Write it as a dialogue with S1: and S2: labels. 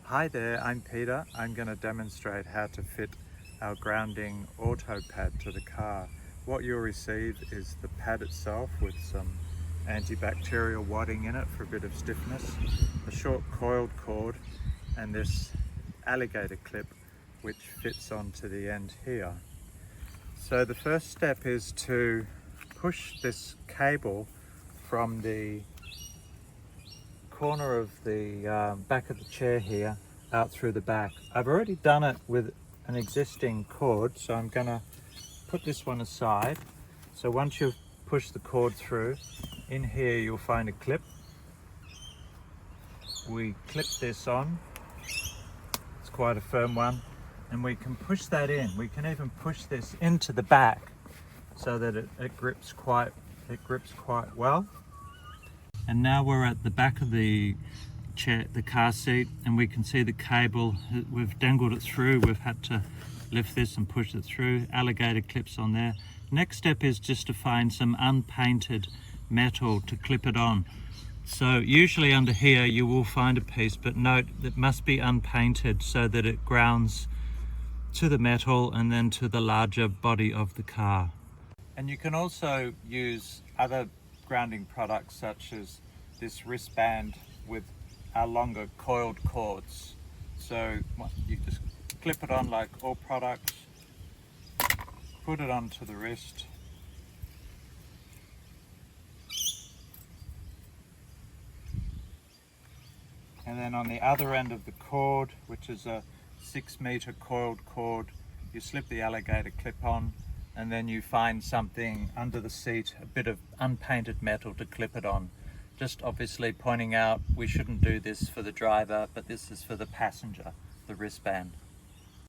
S1: Hi there, I'm Peter. I'm going to demonstrate how to fit our grounding auto pad to the car. What you'll receive is the pad itself with some antibacterial wadding in it for a bit of stiffness, a short coiled cord, and this alligator clip which fits onto the end here. So the first step is to push this cable from the corner of the back of the chair here out through the back. I've already done it with an existing cord, so I'm gonna put this one aside. So once you've pushed the cord through, in here you'll find a clip. We clip this on. It's quite a firm one, and we can push that in. We can even push this into the back so that it grips quite well. And now we're at the back of the chair, the car seat, and we can see the cable. We've dangled it through. We've had to lift this and push it through. Alligator clips on there. Next step is just to find some unpainted metal to clip it on. So usually under here you will find a piece, but note that must be unpainted so that it grounds to the metal and then to the larger body of the car. And you can also use other grounding products such as this wristband with our longer coiled cords. So you just clip it on like all products, put it onto the wrist, and then on the other end of the cord, which is a 6-meter coiled cord, you slip the alligator clip on, and then you find something under the seat, a bit of unpainted metal to clip it on. Just obviously pointing out we shouldn't do this for the driver, but this is for the passenger, the wristband.